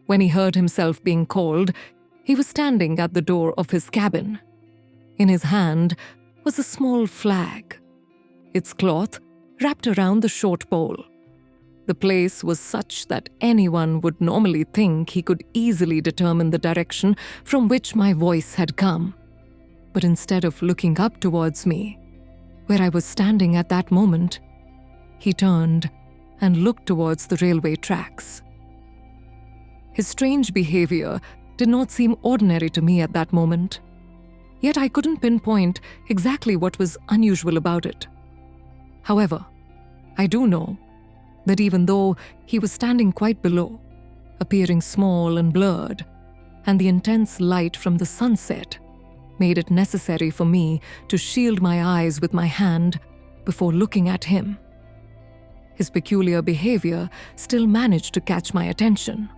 When he heard himself being called, he was standing at the door of his cabin. In his hand was a small flag, its cloth wrapped around the short pole. The place was such that anyone would normally think he could easily determine the direction from which my voice had come. But instead of looking up towards me, where I was standing at that moment, he turned and looked towards the railway tracks. His strange behavior did not seem ordinary to me at that moment, yet I couldn't pinpoint exactly what was unusual about it. However, I do know that even though he was standing quite below, appearing small and blurred, and the intense light from the sunset made it necessary for me to shield my eyes with my hand before looking at him, his peculiar behavior still managed to catch my attention.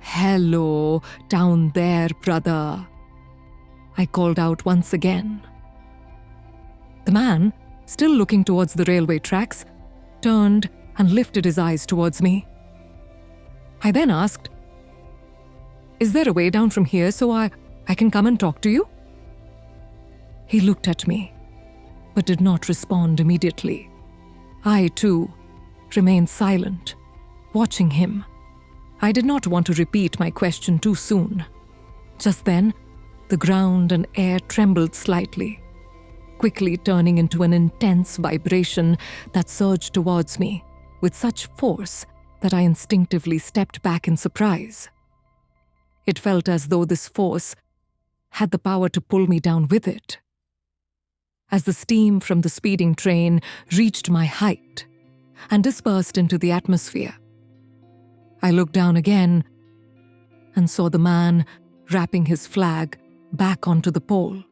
"Hello, down there, brother," I called out once again. The man, still looking towards the railway tracks, turned and lifted his eyes towards me. I then asked, "Is there a way down from here so I can come and talk to you?" He looked at me, but did not respond immediately. I, too, remained silent, watching him. I did not want to repeat my question too soon. Just then, the ground and air trembled slightly, quickly turning into an intense vibration that surged towards me with such force that I instinctively stepped back in surprise. It felt as though this force had the power to pull me down with it. As the steam from the speeding train reached my height and dispersed into the atmosphere, I looked down again and saw the man wrapping his flag back onto the pole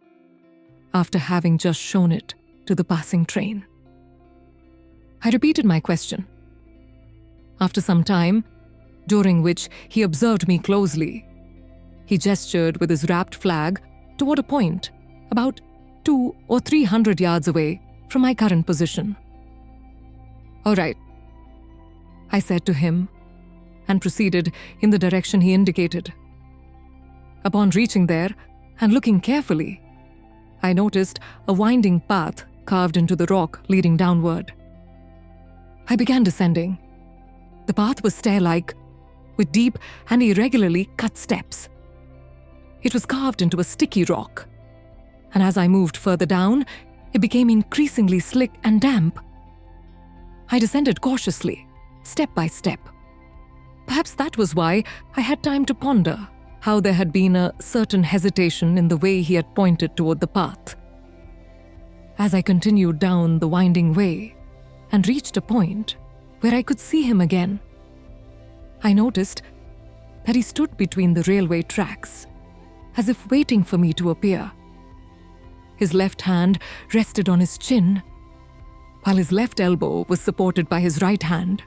after having just shown it to the passing train. I repeated my question. After some time, during which he observed me closely, he gestured with his wrapped flag toward a point about 200 or 300 yards away from my current position. "All right," I said to him, and proceeded in the direction he indicated. Upon reaching there and looking carefully, I noticed a winding path carved into the rock leading downward. I began descending. The path was stair-like, with deep and irregularly cut steps. It was carved into a sticky rock, and as I moved further down, it became increasingly slick and damp. I descended cautiously, step by step. Perhaps that was why I had time to ponder how there had been a certain hesitation in the way he had pointed toward the path. As I continued down the winding way and reached a point where I could see him again, I noticed that he stood between the railway tracks, as if waiting for me to appear. His left hand rested on his chin, while his left elbow was supported by his right hand,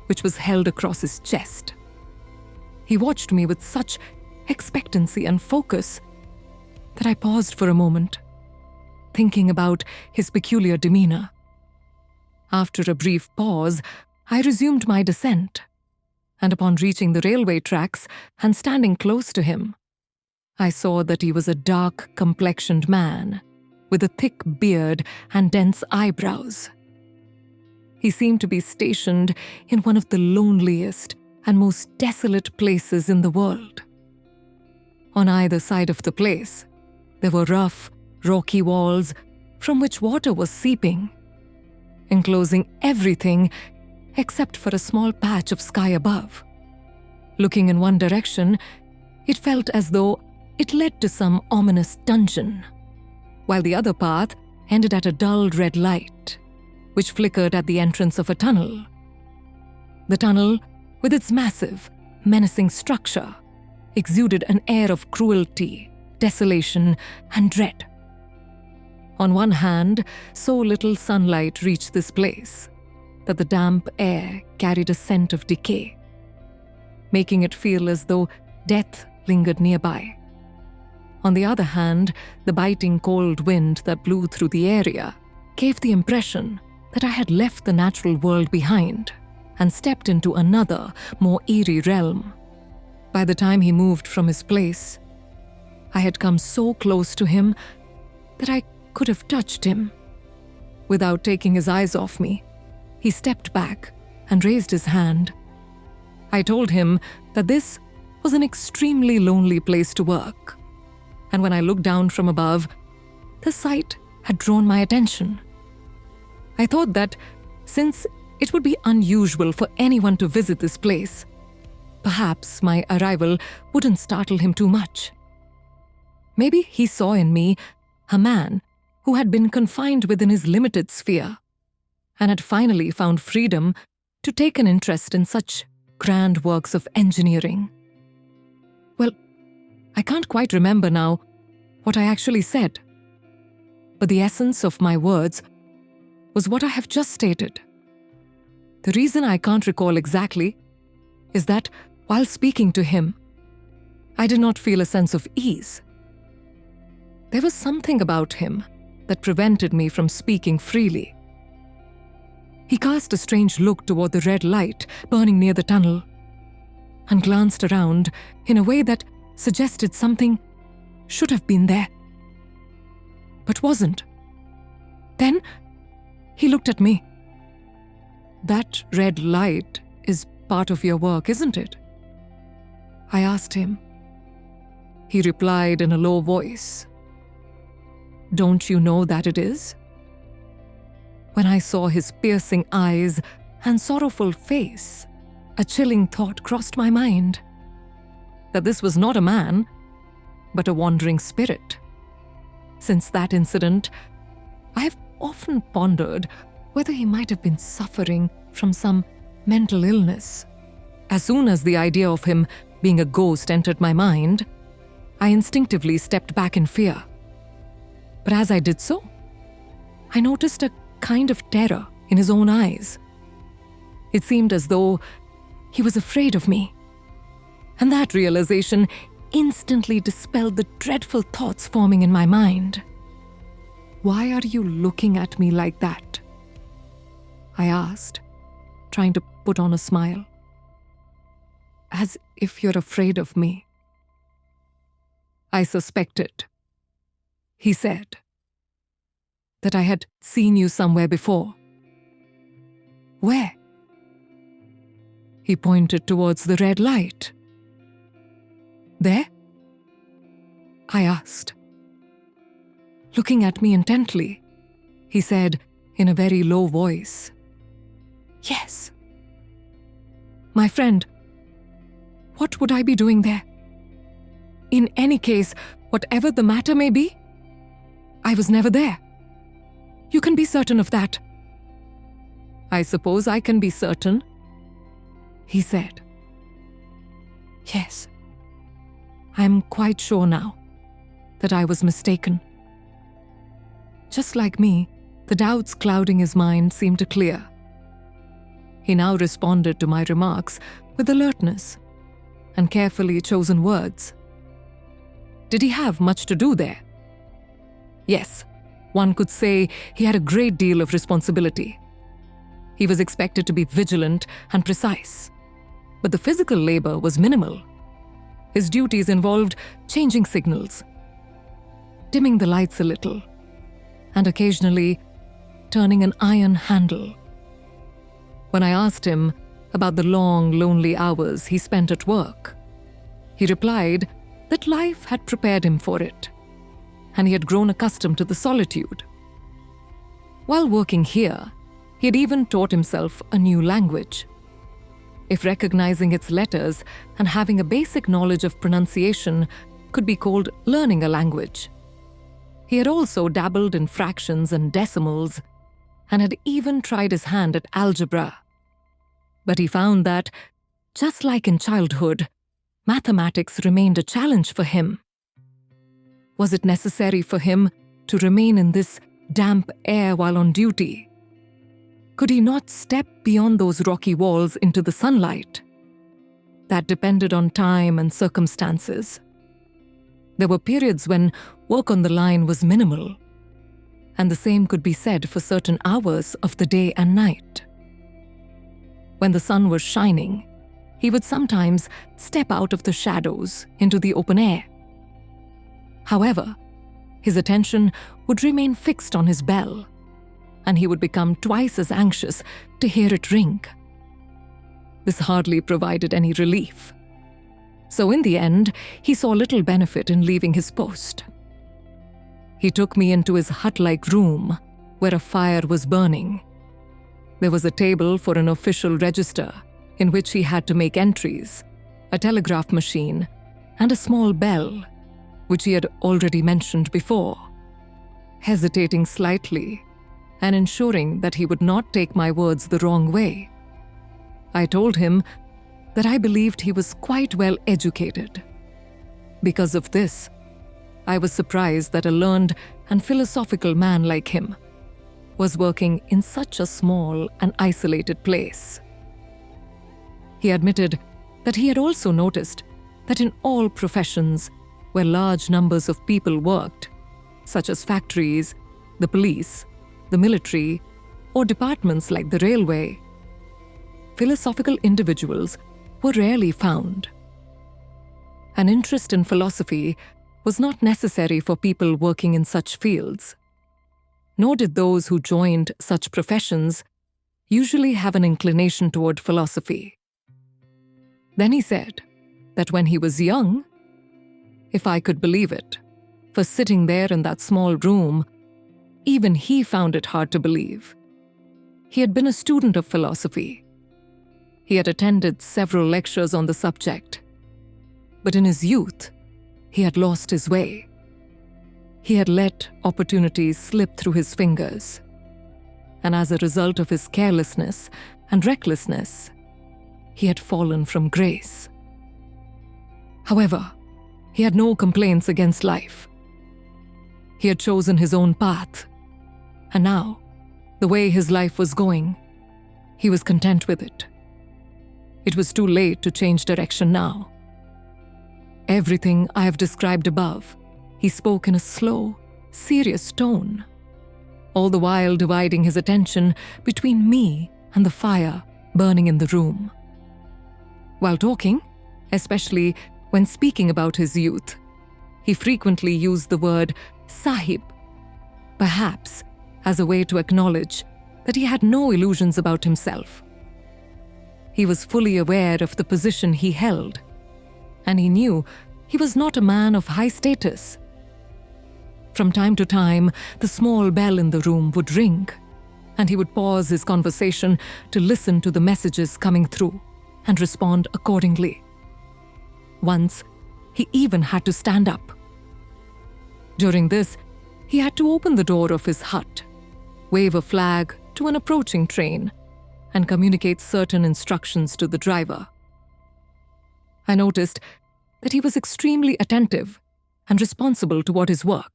which was held across his chest. He watched me with such expectancy and focus that I paused for a moment, thinking about his peculiar demeanor. After a brief pause, I resumed my descent, and upon reaching the railway tracks and standing close to him, I saw that he was a dark-complexioned man with a thick beard and dense eyebrows. He seemed to be stationed in one of the loneliest and most desolate places in the world. On either side of the place, there were rough, rocky walls from which water was seeping, enclosing everything except for a small patch of sky above. Looking in one direction, it felt as though it led to some ominous dungeon, while the other path ended at a dull red light, which flickered at the entrance of a tunnel. The tunnel, with its massive, menacing structure, exuded an air of cruelty, desolation, and dread. On one hand, so little sunlight reached this place that the damp air carried a scent of decay, making it feel as though death lingered nearby. On the other hand, the biting cold wind that blew through the area gave the impression that I had left the natural world behind and stepped into another, more eerie realm. By the time he moved from his place, I had come so close to him that I could have touched him. Without taking his eyes off me, he stepped back and raised his hand. I told him that this was an extremely lonely place to work, and when I looked down from above, the sight had drawn my attention. I thought that since it would be unusual for anyone to visit this place, perhaps my arrival wouldn't startle him too much. Maybe he saw in me a man who had been confined within his limited sphere and had finally found freedom to take an interest in such grand works of engineering. Well, I can't quite remember now what I actually said, but the essence of my words was what I have just stated. The reason I can't recall exactly is that while speaking to him, I did not feel a sense of ease. There was something about him that prevented me from speaking freely. He cast a strange look toward the red light burning near the tunnel and glanced around in a way that suggested something should have been there, but wasn't. Then he looked at me. "That red light is part of your work, isn't it?" I asked him. He replied in a low voice, "Don't you know that it is?" When I saw his piercing eyes and sorrowful face, a chilling thought crossed my mind, that this was not a man, but a wandering spirit. Since that incident, I have often pondered whether he might have been suffering from some mental illness. As soon as the idea of him being a ghost entered my mind, I instinctively stepped back in fear. But as I did so, I noticed a kind of terror in his own eyes. It seemed as though he was afraid of me, and that realization instantly dispelled the dreadful thoughts forming in my mind. "Why are you looking at me like that?" I asked, trying to put on a smile. "As if you're afraid of me." "I suspected," he said, "that I had seen you somewhere before." "Where?" He pointed towards the red light. "There?" I asked. Looking at me intently, he said in a very low voice, "Yes." "My friend, what would I be doing there? In any case, whatever the matter may be, I was never there. You can be certain of that." "I suppose I can be certain," he said. "Yes, I'm quite sure now that I was mistaken." Just like me, the doubts clouding his mind seemed to clear. He now responded to my remarks with alertness and carefully chosen words. Did he have much to do there? Yes, one could say he had a great deal of responsibility. He was expected to be vigilant and precise, but the physical labor was minimal. His duties involved changing signals, dimming the lights a little, and occasionally turning an iron handle. When I asked him about the long, lonely hours he spent at work, he replied that life had prepared him for it, and he had grown accustomed to the solitude. While working here, he had even taught himself a new language. If recognizing its letters and having a basic knowledge of pronunciation could be called learning a language, he had also dabbled in fractions and decimals and had even tried his hand at algebra. But he found that, just like in childhood, mathematics remained a challenge for him. Was it necessary for him to remain in this damp air while on duty? Could he not step beyond those rocky walls into the sunlight? That depended on time and circumstances. There were periods when work on the line was minimal, and the same could be said for certain hours of the day and night. When the sun was shining, he would sometimes step out of the shadows into the open air. However, his attention would remain fixed on his bell, and he would become twice as anxious to hear it ring. This hardly provided any relief. So in the end, he saw little benefit in leaving his post. He took me into his hut-like room where a fire was burning. There was a table for an official register in which he had to make entries, a telegraph machine, and a small bell, which he had already mentioned before. Hesitating slightly and ensuring that he would not take my words the wrong way, I told him that I believed he was quite well educated. Because of this, I was surprised that a learned and philosophical man like him was working in such a small and isolated place. He admitted that he had also noticed that in all professions where large numbers of people worked, such as factories, the police, the military, or departments like the railway, philosophical individuals were rarely found. An interest in philosophy was not necessary for people working in such fields, nor did those who joined such professions usually have an inclination toward philosophy. Then he said that when he was young, if I could believe it, for sitting there in that small room, even he found it hard to believe. He had been a student of philosophy. He had attended several lectures on the subject. But in his youth, he had lost his way. He had let opportunities slip through his fingers. And as a result of his carelessness and recklessness, he had fallen from grace. However, he had no complaints against life. He had chosen his own path, and now, the way his life was going, he was content with it. It was too late to change direction now. Everything I have described above, he spoke in a slow, serious tone, all the while dividing his attention between me and the fire burning in the room. While talking, especially when speaking about his youth, he frequently used the word Sahib, perhaps as a way to acknowledge that he had no illusions about himself. He was fully aware of the position he held, and he knew he was not a man of high status. From time to time, the small bell in the room would ring, and he would pause his conversation to listen to the messages coming through and respond accordingly. Once, he even had to stand up. During this, he had to open the door of his hut, wave a flag to an approaching train, and communicate certain instructions to the driver. I noticed that he was extremely attentive and responsible toward his work.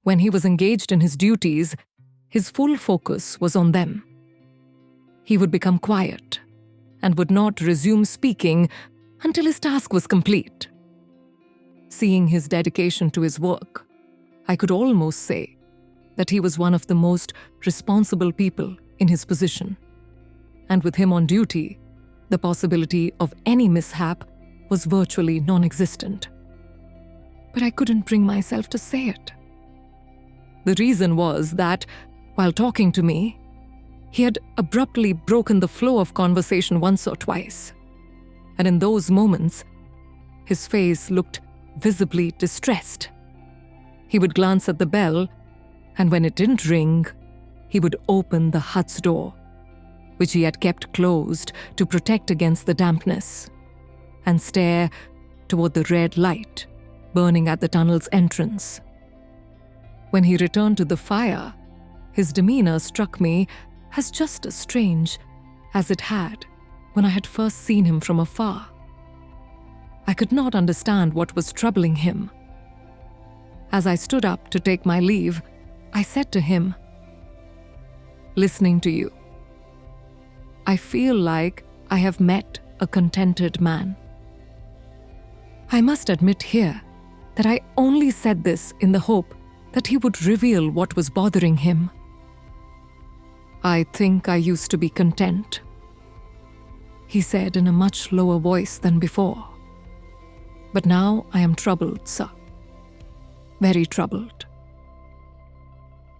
When he was engaged in his duties, his full focus was on them. He would become quiet and would not resume speaking until his task was complete. Seeing his dedication to his work, I could almost say that he was one of the most responsible people in his position. And with him on duty, the possibility of any mishap was virtually non-existent. But I couldn't bring myself to say it. The reason was that, while talking to me, he had abruptly broken the flow of conversation once or twice. And in those moments, his face looked visibly distressed. He would glance at the bell, and when it didn't ring, he would open the hut's door, which he had kept closed to protect against the dampness, and stare toward the red light burning at the tunnel's entrance. When he returned to the fire, his demeanor struck me as just as strange as it had when I had first seen him from afar. I could not understand what was troubling him. As I stood up to take my leave, I said to him, "Listening to you, I feel like I have met a contented man." I must admit here that I only said this in the hope that he would reveal what was bothering him. I think I used to be content he said in a much lower voice than before. But now I am troubled, sir. Very troubled.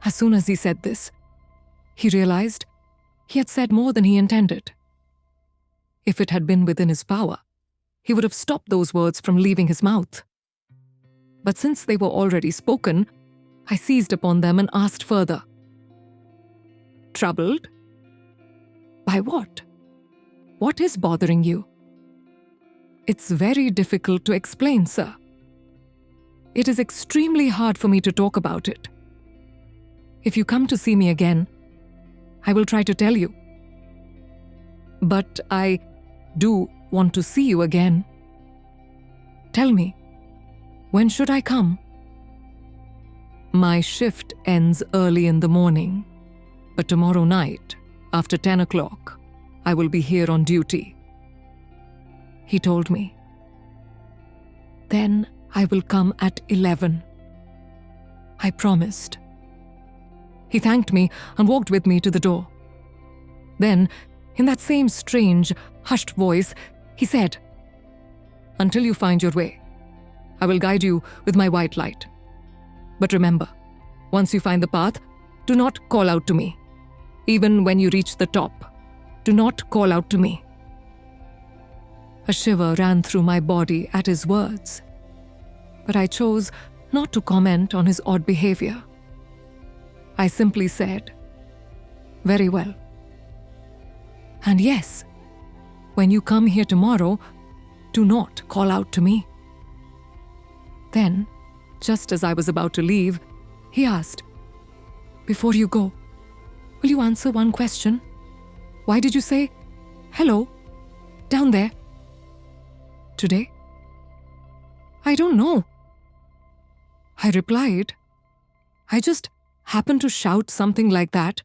As soon as he said this, he realized he had said more than he intended. If it had been within his power, he would have stopped those words from leaving his mouth. But since they were already spoken, I seized upon them and asked further. Troubled? By what? What is bothering you? It's very difficult to explain, sir. It is extremely hard for me to talk about it. If you come to see me again, I will try to tell you. But I do want to see you again. Tell me, when should I come? My shift ends early in the morning, but tomorrow night, after 10 o'clock, I will be here on duty. He told me. Then I will come at 11. I promised. He thanked me and walked with me to the door. Then, in that same strange, hushed voice, he said, Until you find your way, I will guide you with my white light. But remember, once you find the path, do not call out to me. Even when you reach the top, do not call out to me. A shiver ran through my body at his words, but I chose not to comment on his odd behavior. I simply said, Very well. And yes, when you come here tomorrow, do not call out to me. Then, just as I was about to leave, he asked, Before you go, will you answer one question? Why did you say, hello, down there, today? I don't know. I replied, I just happened to shout something like that.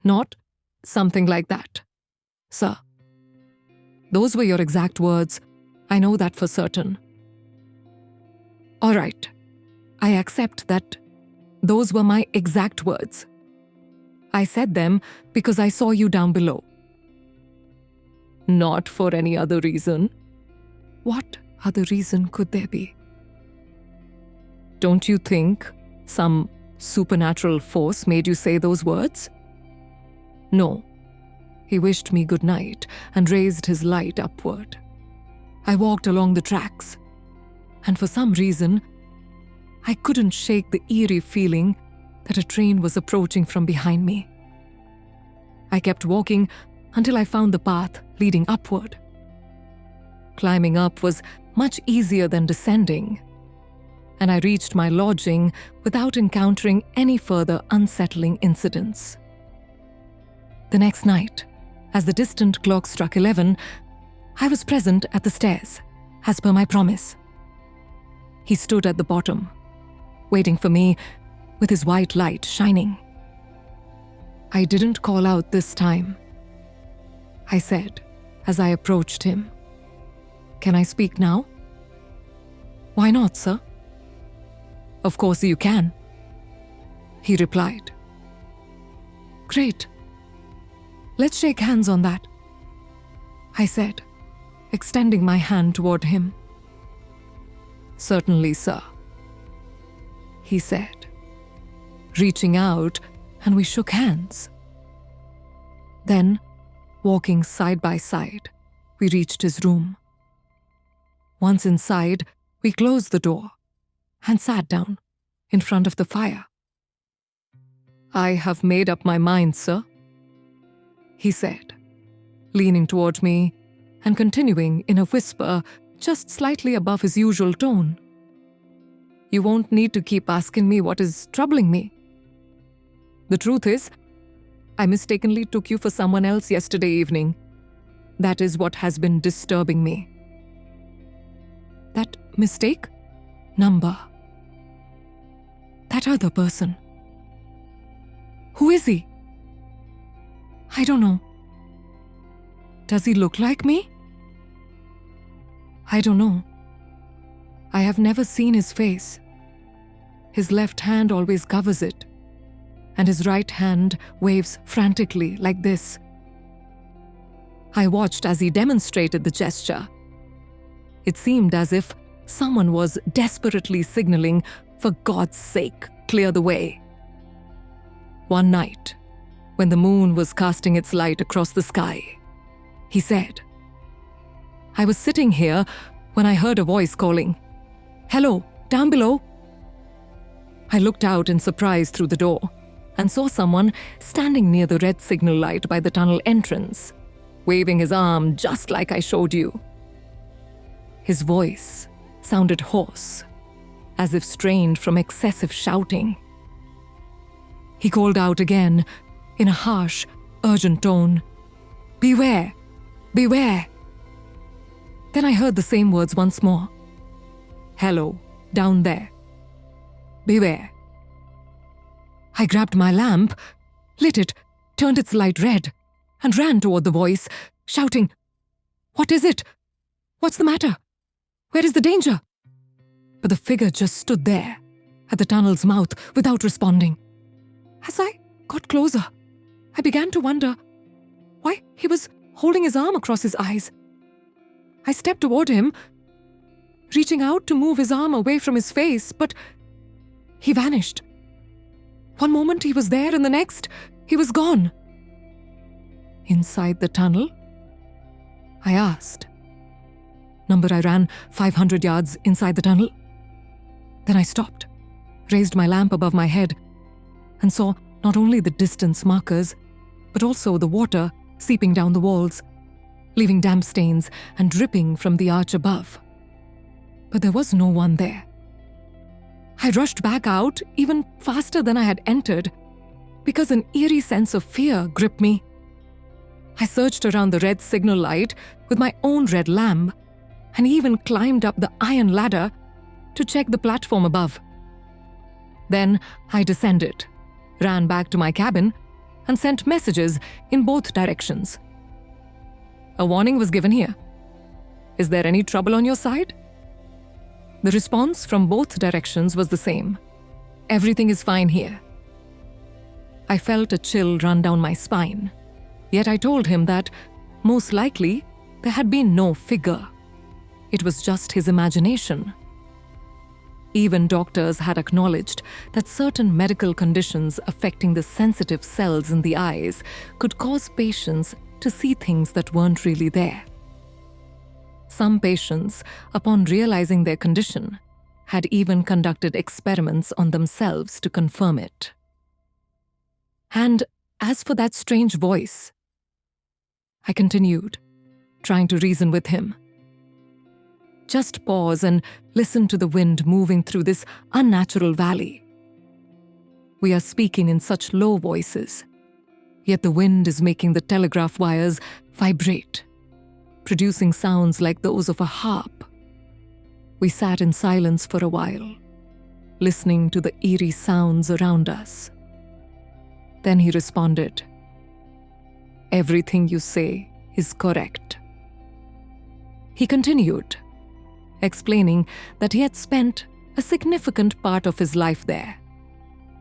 Not something like that, sir. Those were your exact words. I know that for certain. All right, I accept that those were my exact words. I said them because I saw you down below. Not for any other reason. What other reason could there be? Don't you think some supernatural force made you say those words? No. He wished me good night and raised his light upward. I walked along the tracks, and for some reason, I couldn't shake the eerie feeling that a train was approaching from behind me. I kept walking until I found the path leading upward. Climbing up was much easier than descending, and I reached my lodging without encountering any further unsettling incidents. The next night, as the distant clock struck 11, I was present at the stairs, as per my promise. He stood at the bottom, waiting for me with his white light shining. I didn't call out this time. I said, as I approached him, Can I speak now? Why not, sir? Of course you can, he replied. Great. Let's shake hands on that, I said, extending my hand toward him. Certainly, sir, he said, reaching out, and we shook hands. Then, walking side by side, we reached his room. Once inside, we closed the door and sat down in front of the fire. I have made up my mind, sir, he said, leaning toward me and continuing in a whisper just slightly above his usual tone. You won't need to keep asking me what is troubling me. The truth is, I mistakenly took you for someone else yesterday evening. That is what has been disturbing me. That mistake? Number. That other person. Who is he? I don't know. Does he look like me? I don't know. I have never seen his face. His left hand always covers it, and his right hand waves frantically like this. I watched as he demonstrated the gesture. It seemed as if someone was desperately signaling, "For God's sake, clear the way." One night, when the moon was casting its light across the sky, he said, "I was sitting here when I heard a voice calling, 'Hello, down below.'" I looked out in surprise through the door and saw someone standing near the red signal light by the tunnel entrance, waving his arm just like I showed you. His voice sounded hoarse, as if strained from excessive shouting. He called out again in a harsh, urgent tone, "Beware! Beware!" Then I heard the same words once more. "Hello, down there. Beware." I grabbed my lamp, lit it, turned its light red, and ran toward the voice, shouting, "What is it? What's the matter? Where is the danger?" But the figure just stood there, at the tunnel's mouth, without responding. As I got closer, I began to wonder why he was holding his arm across his eyes. I stepped toward him, reaching out to move his arm away from his face, but he vanished. One moment he was there, and the next, he was gone. "Inside the tunnel?" I asked. Number I ran 500 yards inside the tunnel. Then I stopped, raised my lamp above my head, and saw not only the distance markers, but also the water seeping down the walls, leaving damp stains and dripping from the arch above. But there was no one there. I rushed back out even faster than I had entered, because an eerie sense of fear gripped me. I searched around the red signal light with my own red lamp, and even climbed up the iron ladder to check the platform above. Then I descended, ran back to my cabin, and sent messages in both directions. A warning was given here. "Is there any trouble on your side?" The response from both directions was the same. "Everything is fine here." I felt a chill run down my spine, yet I told him that, most likely, there had been no figure. It was just his imagination. Even doctors had acknowledged that certain medical conditions affecting the sensitive cells in the eyes could cause patients to see things that weren't really there. Some patients, upon realizing their condition, had even conducted experiments on themselves to confirm it. And as for that strange voice, I continued, trying to reason with him. Just pause and listen to the wind moving through this unnatural valley. We are speaking in such low voices, yet the wind is making the telegraph wires vibrate, producing sounds like those of a harp. We sat in silence for a while, listening to the eerie sounds around us. Then he responded, "Everything you say is correct." He continued, explaining that he had spent a significant part of his life there,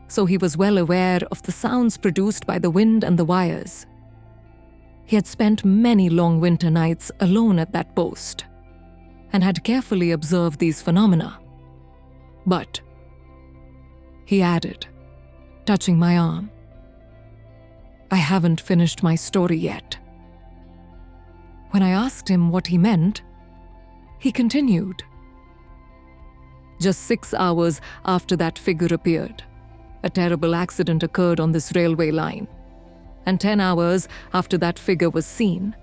so he was well aware of the sounds produced by the wind and the wires. He had spent many long winter nights alone at that post, and had carefully observed these phenomena. But, he added, touching my arm, "I haven't finished my story yet." When I asked him what he meant, he continued, "Just 6 hours after that figure appeared, a terrible accident occurred on this railway line. And 10 hours after that figure was seen,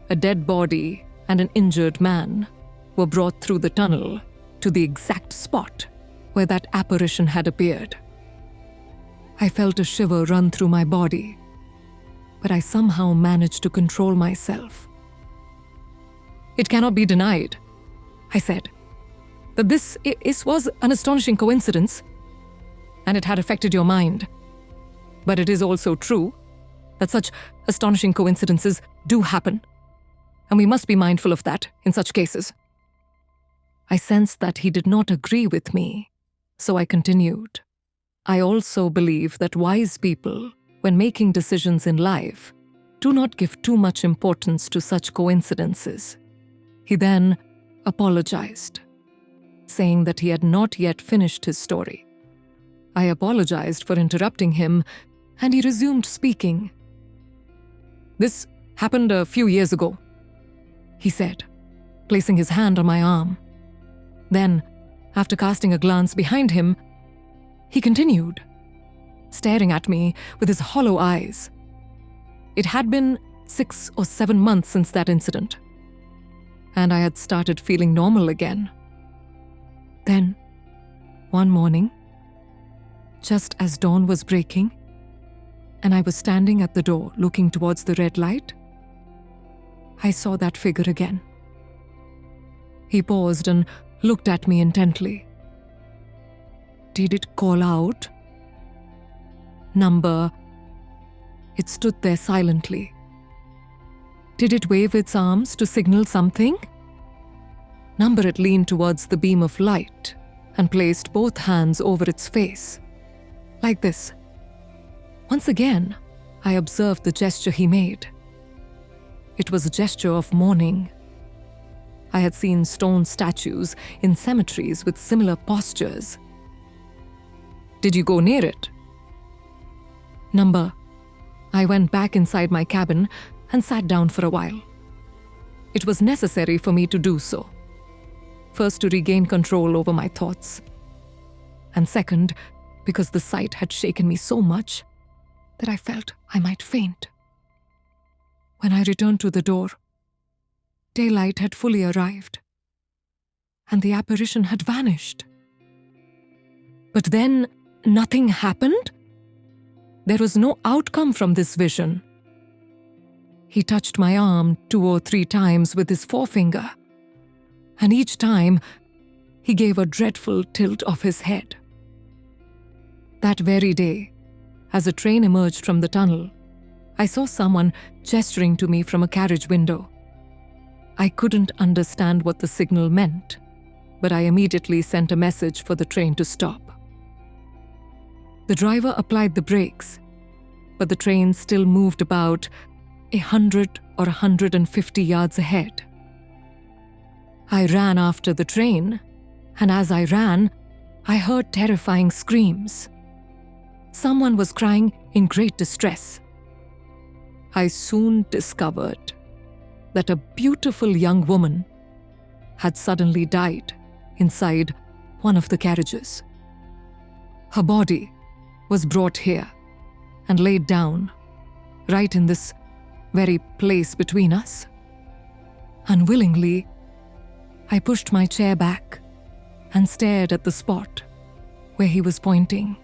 a dead body and an injured man were brought through the tunnel to the exact spot where that apparition had appeared. I felt a shiver run through my body, but I somehow managed to control myself. "It cannot be denied," I said, "that this was an astonishing coincidence, and it had affected your mind. But it is also true that such astonishing coincidences do happen, and we must be mindful of that in such cases." I sensed that he did not agree with me, so I continued. "I also believe that wise people, when making decisions in life, do not give too much importance to such coincidences." He then apologized, saying that he had not yet finished his story. I apologized for interrupting him, and he resumed speaking. "This happened a few years ago," he said, placing his hand on my arm. Then, after casting a glance behind him, he continued, staring at me with his hollow eyes. It had been 6 or 7 months since that incident, and I had started feeling normal again. Then, one morning, just as dawn was breaking, and I was standing at the door looking towards the red light, I saw that figure again. He paused and looked at me intently. Did it call out? Number. It stood there silently. Did it wave its arms to signal something? Number had leaned towards the beam of light and placed both hands over its face, like this. Once again, I observed the gesture he made. It was a gesture of mourning. I had seen stone statues in cemeteries with similar postures. Did you go near it? Number. I went back inside my cabin and sat down for a while. It was necessary for me to do so. First, to regain control over my thoughts, and second, because the sight had shaken me so much that I felt I might faint. When I returned to the door, daylight had fully arrived, and the apparition had vanished. But then nothing happened? There was no outcome from this vision. He touched my arm 2 or 3 times with his forefinger, and each time he gave a dreadful tilt of his head. That very day, as a train emerged from the tunnel, I saw someone gesturing to me from a carriage window. I couldn't understand what the signal meant, but I immediately sent a message for the train to stop. The driver applied the brakes, but the train still moved about 100 or 150 yards ahead. I ran after the train, and as I ran, I heard terrifying screams. Someone was crying in great distress. I soon discovered that a beautiful young woman had suddenly died inside one of the carriages. Her body was brought here and laid down, right in this very place between us. Unwillingly, I pushed my chair back and stared at the spot where he was pointing.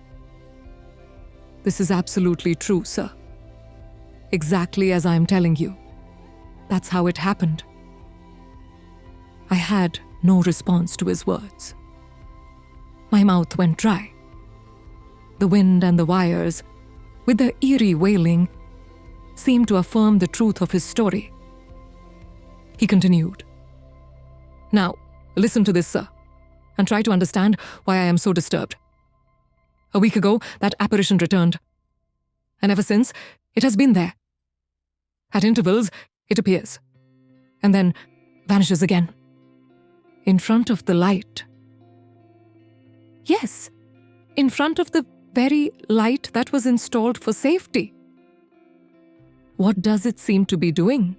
This is absolutely true, sir. Exactly as I'm telling you. That's how it happened. I had no response to his words. My mouth went dry. The wind and the wires, with their eerie wailing, seemed to affirm the truth of his story. He continued. Now, listen to this, sir, and try to understand why I am so disturbed. A week ago, that apparition returned, and ever since, it has been there. At intervals, it appears, and then vanishes again. In front of the light. Yes, in front of the very light that was installed for safety. What does it seem to be doing?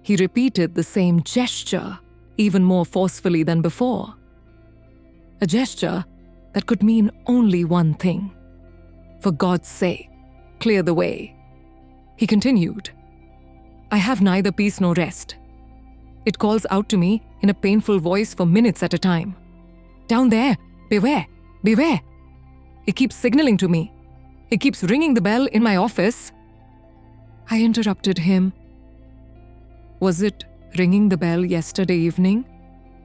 He repeated the same gesture, even more forcefully than before. A gesture that could mean only one thing. For God's sake, clear the way. He continued. I have neither peace nor rest. It calls out to me in a painful voice for minutes at a time. Down there, beware, beware. It keeps signaling to me. It keeps ringing the bell in my office. I interrupted him. Was it ringing the bell yesterday evening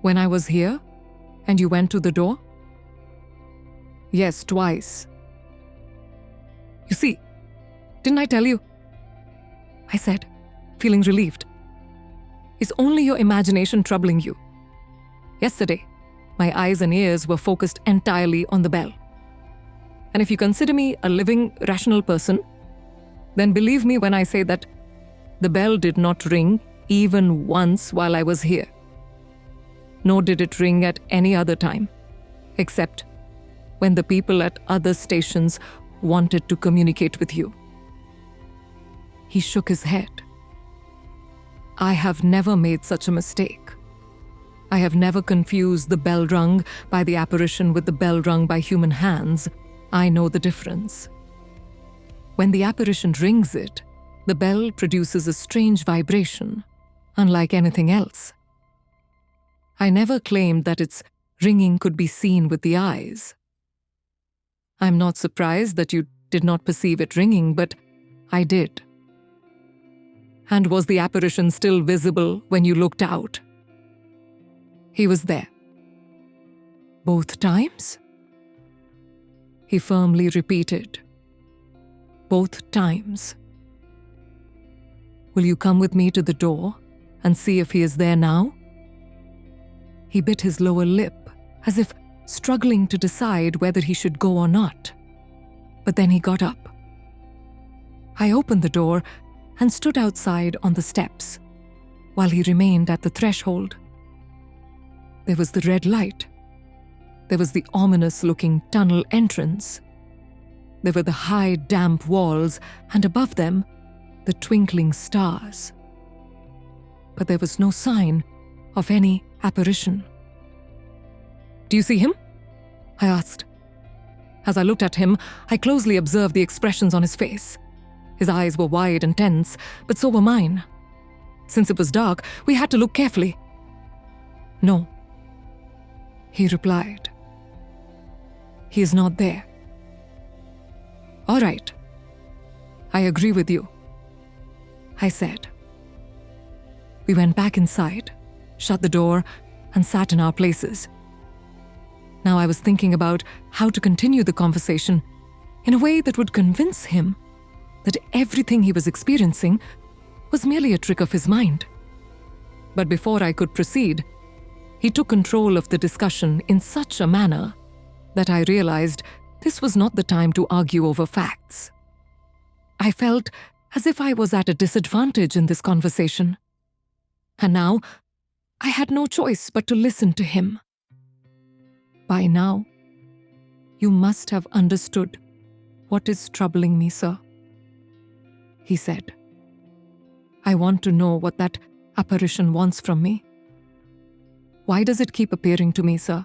when I was here and you went to the door? Yes, twice. You see, didn't I tell you? I said, feeling relieved. Is only your imagination troubling you? Yesterday, my eyes and ears were focused entirely on the bell. And if you consider me a living, rational person, then believe me when I say that the bell did not ring even once while I was here. Nor did it ring at any other time, except when the people at other stations wanted to communicate with you. He shook his head. I have never made such a mistake. I have never confused the bell rung by the apparition with the bell rung by human hands. I know the difference. When the apparition rings it, the bell produces a strange vibration, unlike anything else. I never claimed that its ringing could be seen with the eyes. I'm not surprised that you did not perceive it ringing, but I did. And was the apparition still visible when you looked out? He was there. Both times? He firmly repeated. Both times. Will you come with me to the door and see if he is there now? He bit his lower lip, as if struggling to decide whether he should go or not. But then he got up. I opened the door and stood outside on the steps, while he remained at the threshold. There was the red light. There was the ominous-looking tunnel entrance. There were the high, damp walls, and above them, the twinkling stars. But there was no sign of any apparition. Do you see him? I asked. As I looked at him, I closely observed the expressions on his face. His eyes were wide and tense, but so were mine. Since it was dark, we had to look carefully. No, he replied. He is not there. All right. I agree with you, I said. We went back inside, shut the door, and sat in our places. Now I was thinking about how to continue the conversation in a way that would convince him that everything he was experiencing was merely a trick of his mind. But before I could proceed, he took control of the discussion in such a manner that I realized this was not the time to argue over facts. I felt as if I was at a disadvantage in this conversation. And now, I had no choice but to listen to him. By now, you must have understood what is troubling me, sir, he said. I want to know what that apparition wants from me. Why does it keep appearing to me, sir?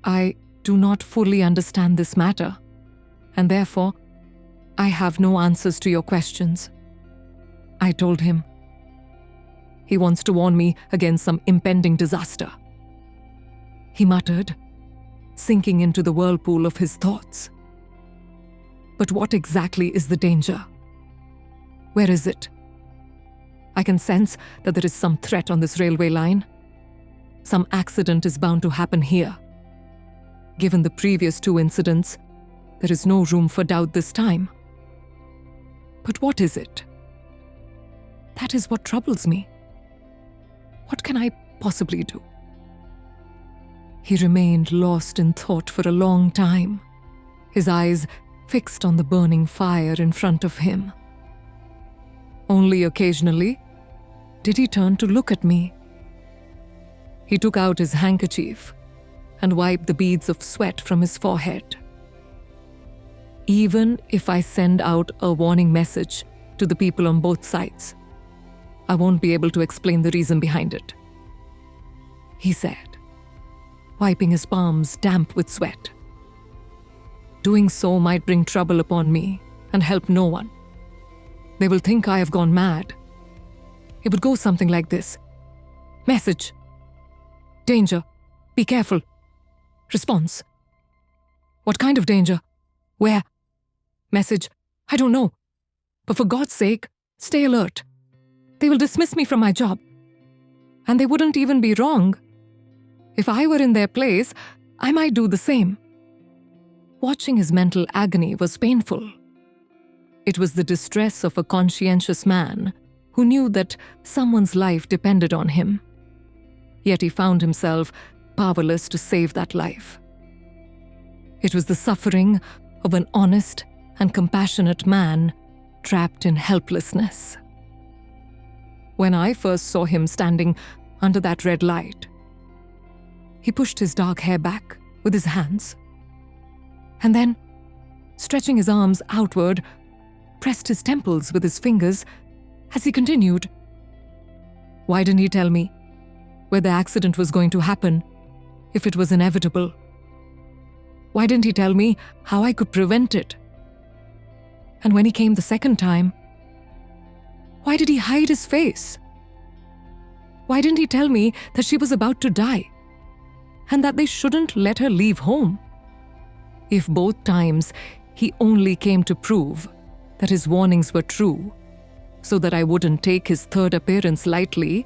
I do not fully understand this matter, and therefore, I have no answers to your questions, I told him. He wants to warn me against some impending disaster, he muttered, sinking into the whirlpool of his thoughts. But what exactly is the danger? Where is it? I can sense that there is some threat on this railway line. Some accident is bound to happen here. Given the previous two incidents, there is no room for doubt this time. But what is it? That is what troubles me. What can I possibly do? He remained lost in thought for a long time, his eyes fixed on the burning fire in front of him. Only occasionally did he turn to look at me. He took out his handkerchief and wiped the beads of sweat from his forehead. Even if I send out a warning message to the people on both sides, I won't be able to explain the reason behind it, he said, wiping his palms damp with sweat. Doing so might bring trouble upon me and help no one. They will think I have gone mad. It would go something like this. Message. Danger. Be careful. Response. What kind of danger? Where? Message. I don't know. But for God's sake, stay alert. They will dismiss me from my job. And they wouldn't even be wrong. If I were in their place, I might do the same. Watching his mental agony was painful. It was the distress of a conscientious man who knew that someone's life depended on him. Yet he found himself powerless to save that life. It was the suffering of an honest and compassionate man trapped in helplessness. When I first saw him standing under that red light, he pushed his dark hair back with his hands, and then, stretching his arms outward, pressed his temples with his fingers as he continued, "Why didn't he tell me where the accident was going to happen if it was inevitable? Why didn't he tell me how I could prevent it? And when he came the second time, why did he hide his face? Why didn't he tell me that she was about to die and that they shouldn't let her leave home? If both times he only came to prove that his warnings were true so that I wouldn't take his third appearance lightly,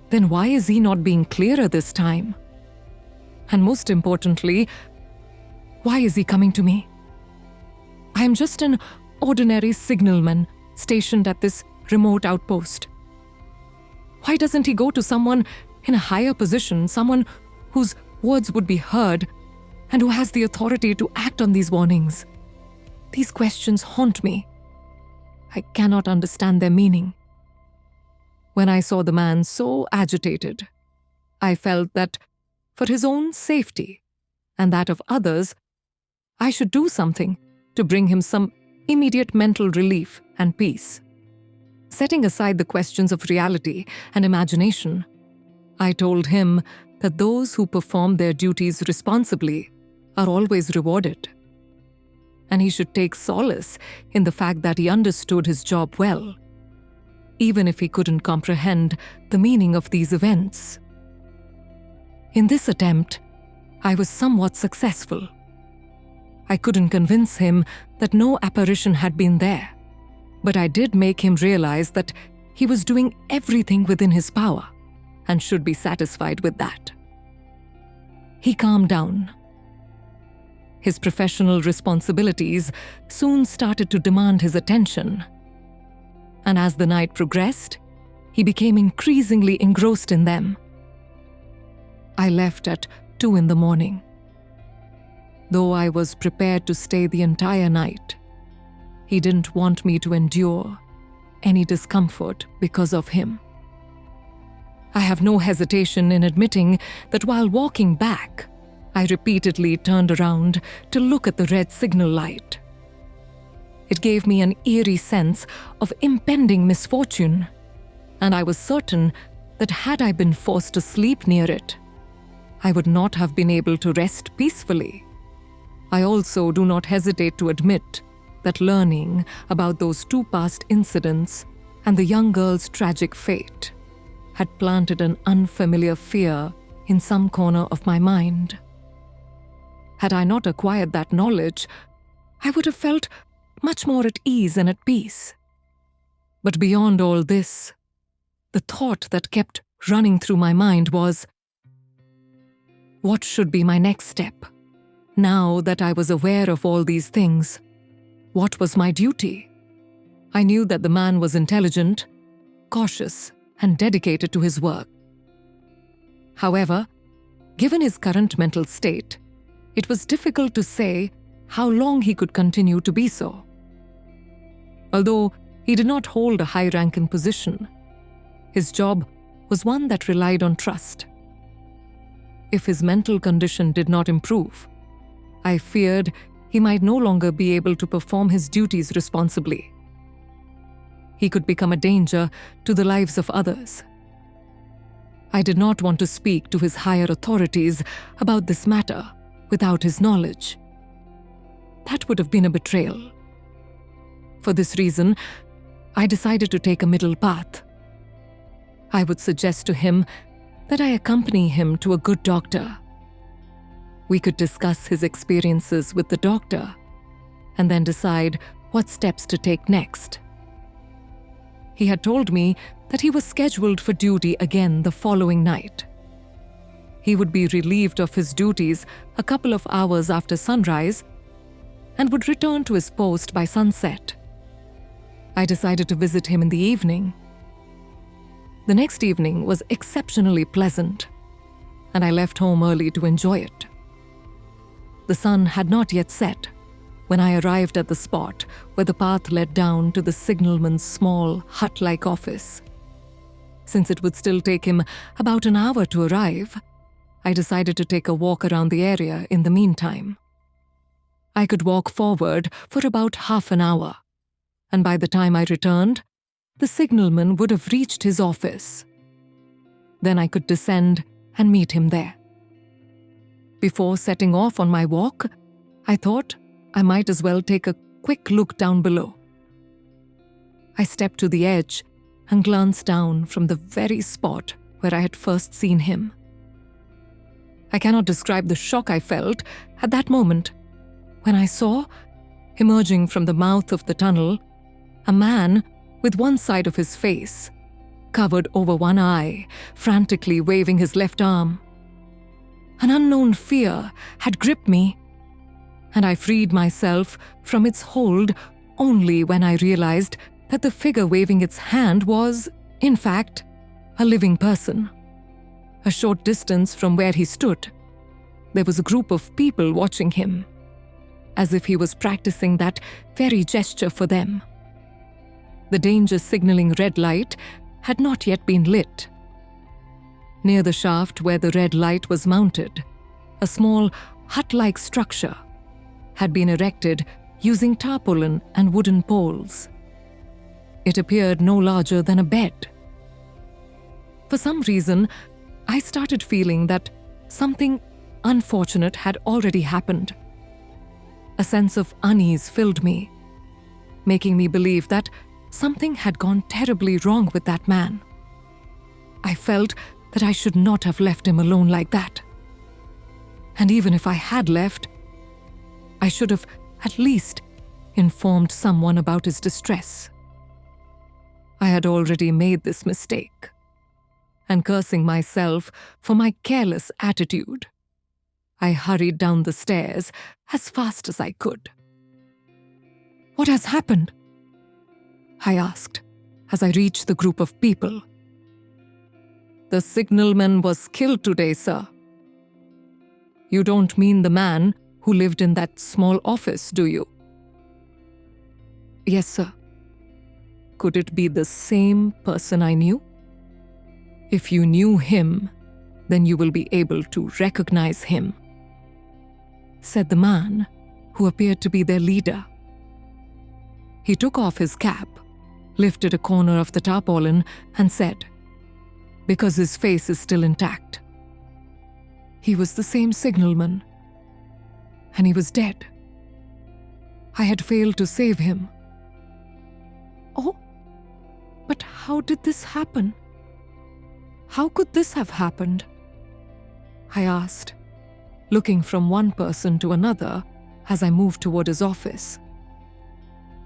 then why is he not being clearer this time? And most importantly, why is he coming to me? I am just an ordinary signalman stationed at this remote outpost. Why doesn't he go to someone in a higher position, someone whose words would be heard and who has the authority to act on these warnings? These questions haunt me. I cannot understand their meaning. When I saw the man so agitated, I felt that for his own safety and that of others, I should do something to bring him some immediate mental relief and peace. Setting aside the questions of reality and imagination, I told him that those who perform their duties responsibly are always rewarded, and he should take solace in the fact that he understood his job well, even if he couldn't comprehend the meaning of these events. In this attempt, I was somewhat successful. I couldn't convince him that no apparition had been there, but I did make him realize that he was doing everything within his power and should be satisfied with that. He calmed down. His professional responsibilities soon started to demand his attention, and as the night progressed, he became increasingly engrossed in them. I left at 2 a.m. Though I was prepared to stay the entire night, he didn't want me to endure any discomfort because of him. I have no hesitation in admitting that while walking back, I repeatedly turned around to look at the red signal light. It gave me an eerie sense of impending misfortune, and I was certain that had I been forced to sleep near it, I would not have been able to rest peacefully. I also do not hesitate to admit that learning about those 2 past incidents and the young girl's tragic fate had planted an unfamiliar fear in some corner of my mind. Had I not acquired that knowledge, I would have felt much more at ease and at peace. But beyond all this, the thought that kept running through my mind was, what should be my next step? Now that I was aware of all these things, what was my duty? I knew that the man was intelligent, cautious, and dedicated to his work. However, given his current mental state, it was difficult to say how long he could continue to be so. Although he did not hold a high-ranking position, his job was one that relied on trust. If his mental condition did not improve, I feared he might no longer be able to perform his duties responsibly. He could become a danger to the lives of others. I did not want to speak to his higher authorities about this matter without his knowledge. That would have been a betrayal. For this reason, I decided to take a middle path. I would suggest to him that I accompany him to a good doctor. We could discuss his experiences with the doctor and then decide what steps to take next. He had told me that he was scheduled for duty again the following night. He would be relieved of his duties a couple of hours after sunrise and would return to his post by sunset. I decided to visit him in the evening. The next evening was exceptionally pleasant, and I left home early to enjoy it. The sun had not yet set when I arrived at the spot where the path led down to the signalman's small, hut-like office. Since it would still take him about an hour to arrive, I decided to take a walk around the area in the meantime. I could walk forward for about half an hour, and by the time I returned, the signalman would have reached his office. Then I could descend and meet him there. Before setting off on my walk, I thought I might as well take a quick look down below. I stepped to the edge and glanced down from the very spot where I had first seen him. I cannot describe the shock I felt at that moment when I saw, emerging from the mouth of the tunnel, a man with one side of his face covered over one eye, frantically waving his left arm. An unknown fear had gripped me, and I freed myself from its hold only when I realized that the figure waving its hand was, in fact, a living person. A short distance from where he stood, there was a group of people watching him, as if he was practicing that very gesture for them. The danger signaling red light had not yet been lit. Near the shaft where the red light was mounted, a small hut-like structure had been erected using tarpaulin and wooden poles. It appeared no larger than a bed. For some reason, I started feeling that something unfortunate had already happened. A sense of unease filled me, making me believe that something had gone terribly wrong with that man. I felt that I should not have left him alone like that. And even if I had left, I should have at least informed someone about his distress. I had already made this mistake, and cursing myself for my careless attitude, I hurried down the stairs as fast as I could. "What has happened?" I asked as I reached the group of people. "The signalman was killed today, sir." "You don't mean the man who lived in that small office, do you?" "Yes, sir." "Could it be the same person I knew?" "If you knew him, then you will be able to recognize him," said the man who appeared to be their leader. He took off his cap, lifted a corner of the tarpaulin, and said, "Because his face is still intact. He was the same signalman, and he was dead. I had failed to save him." "Oh, but how did this happen? How could this have happened?" I asked, looking from one person to another as I moved toward his office.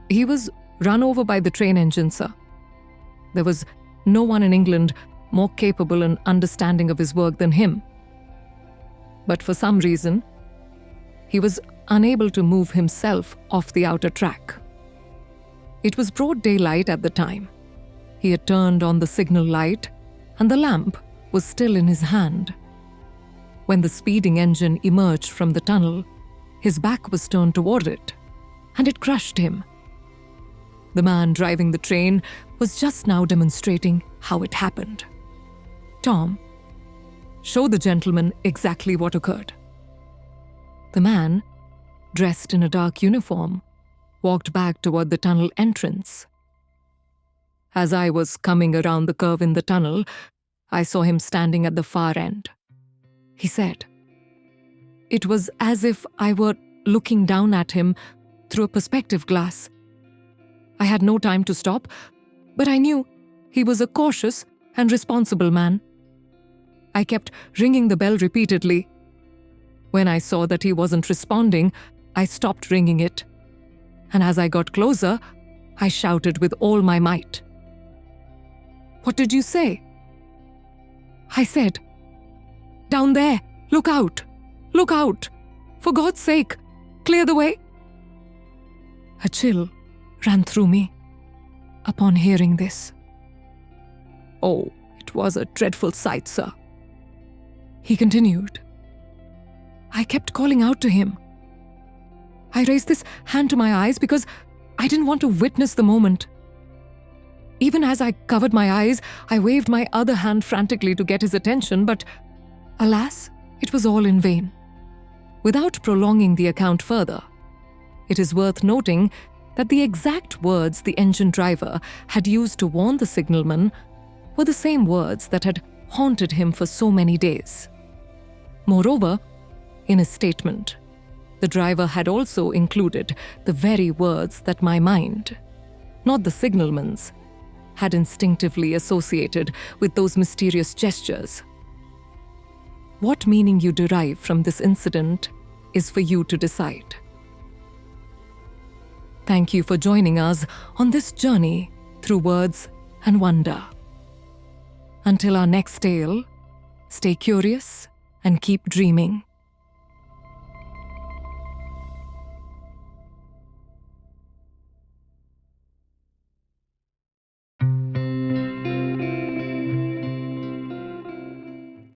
"He was run over by the train engine, sir. There was no one in England more capable and understanding of his work than him. But for some reason, he was unable to move himself off the outer track. It was broad daylight at the time. He had turned on the signal light, and the lamp was still in his hand. When the speeding engine emerged from the tunnel, his back was turned toward it, and it crushed him. The man driving the train was just now demonstrating how it happened. Tom, show the gentleman exactly what occurred." The man, dressed in a dark uniform, walked back toward the tunnel entrance. As I was coming around the curve in the tunnel, I saw him standing at the far end. He said, "It was as if I were looking down at him through a perspective glass. I had no time to stop, but I knew he was a cautious and responsible man. I kept ringing the bell repeatedly. When I saw that he wasn't responding, I stopped ringing it. And as I got closer, I shouted with all my might." "What did you say?" "I said, 'Down there, look out! Look out! For God's sake, clear the way!'" A chill ran through me upon hearing this. "Oh, it was a dreadful sight, sir," he continued. "I kept calling out to him. I raised this hand to my eyes because I didn't want to witness the moment. Even as I covered my eyes, I waved my other hand frantically to get his attention, but alas, it was all in vain. Without prolonging the account further, it is worth noting that the exact words the engine driver had used to warn the signalman were the same words that had haunted him for so many days. Moreover, in his statement, the driver had also included the very words that my mind, not the signalman's, had instinctively associated with those mysterious gestures. What meaning you derive from this incident is for you to decide. Thank you for joining us on this journey through words and wonder. Until our next tale, stay curious and keep dreaming.